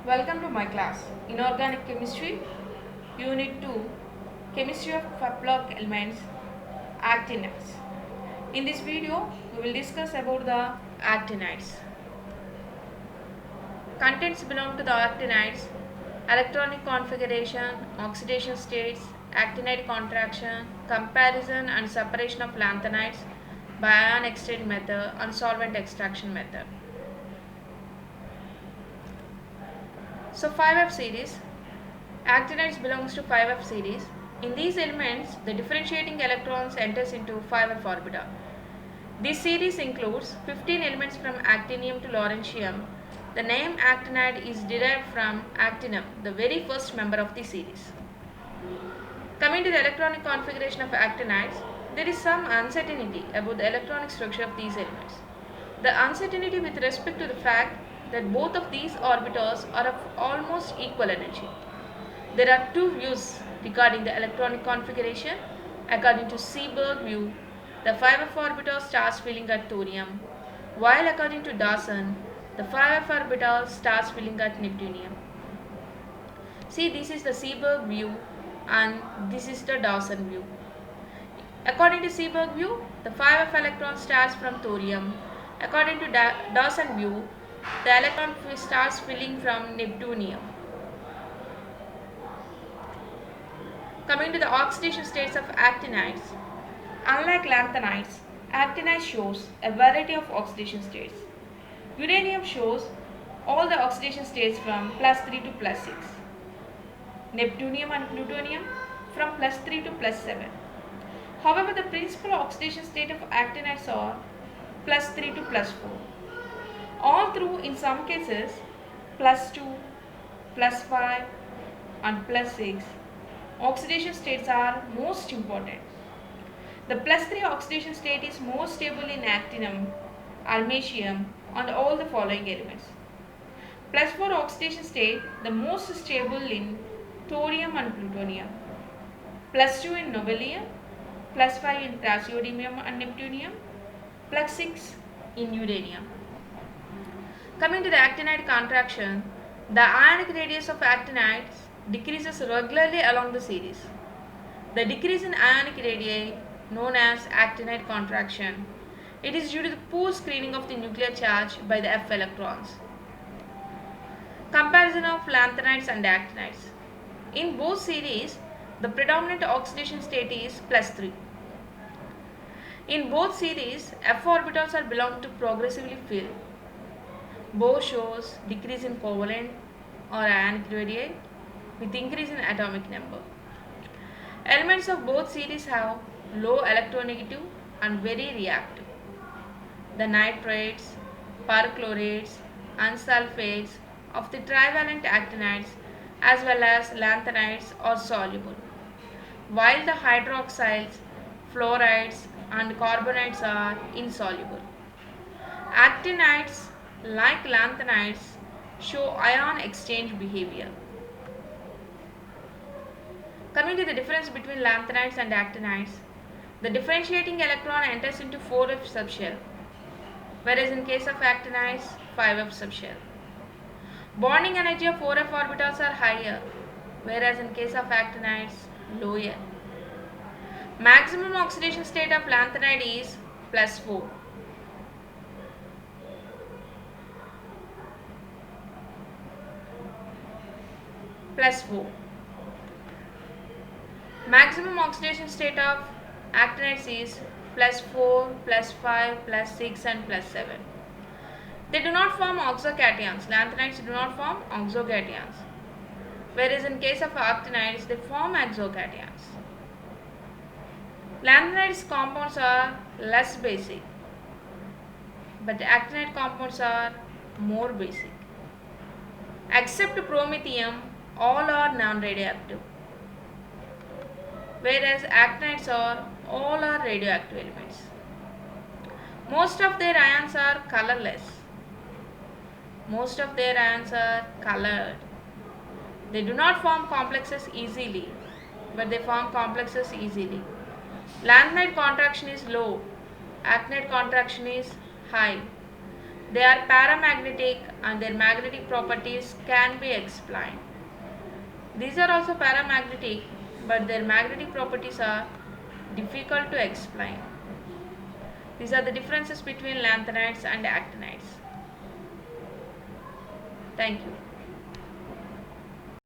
Welcome to my class, Inorganic Chemistry, Unit 2, Chemistry of Haplog Elements, Actinides. In this video, we will discuss about the actinides. Contents belong to the actinides: electronic configuration, oxidation states, actinide contraction, comparison and separation of lanthanides by ion exchange method and solvent extraction method. So 5F series. Actinides belongs to 5F series. In these elements, the differentiating electrons enters into 5F orbital. This series includes 15 elements from actinium to lawrencium. The name actinide is derived from actinum, the very first member of the series. Coming to the electronic configuration of actinides, there is some uncertainty about the electronic structure of these elements. The uncertainty with respect to the fact that both of these orbitals are of almost equal energy. There are two views regarding the electronic configuration. According to Seeberg view, the 5f orbital starts filling at thorium, while according to Dawson, the 5f orbital starts filling at neptunium. See, this is the Seeberg view and this is the Dawson view. According to Seeberg view, the 5f electron starts from thorium. According to Dawson view, the electron starts filling from neptunium. Coming to the oxidation states of actinides, unlike lanthanides, actinide shows a variety of oxidation states. Uranium shows all the oxidation states from +3 to +6. Neptunium and plutonium from +3 to +7. However, the principal oxidation state of actinides are +3 to +4. All through, in some cases, +2, +5 and +6. Oxidation states are most important. The +3 oxidation state is most stable in actinium, almatium and all the following elements. +4 oxidation state the most stable in thorium and plutonium. +2 in nobelium, +5 in praseodymium and neptunium, +6 in uranium. Coming to the actinide contraction, the ionic radius of actinides decreases regularly along the series. The decrease in ionic radii, known as actinide contraction, it is due to the poor screening of the nuclear charge by the F electrons. Comparison of lanthanides and actinides. In both series, the predominant oxidation state is +3. In both series, F orbitals are belong to progressively fill. Both shows decrease in covalent or ionic radii with increase in atomic number. Elements of both series have low electronegative and very reactive. The nitrates, perchlorates and sulfates of the trivalent actinides as well as lanthanides are soluble, while the hydroxiles, fluorides and carbonides are insoluble. Actinides, like lanthanides, show ion exchange behavior. Coming to the difference between lanthanides and actinides, the differentiating electron enters into 4f subshell, whereas in case of actinides, 5f subshell. Bonding energy of 4f orbitals are higher, whereas in case of actinides, lower. Maximum oxidation state of lanthanide is +4. +4. Maximum oxidation state of actinides is +4, +5, +6 and +7. They do not form oxocations. Lanthanides do not form oxocations, whereas in case of actinides they form exocations. Lanthanides compounds are less basic, but actinide compounds are more basic. Except promethium, all are non-radioactive, whereas actinides are all are radioactive elements. Most of their ions are colorless. Most of their ions are colored. They do not form complexes easily, but they form complexes easily. Lanthanide contraction is low, actinide contraction is high. They are paramagnetic and their magnetic properties can be explained. These are also paramagnetic, but their magnetic properties are difficult to explain. These are the differences between lanthanides and actinides. Thank you.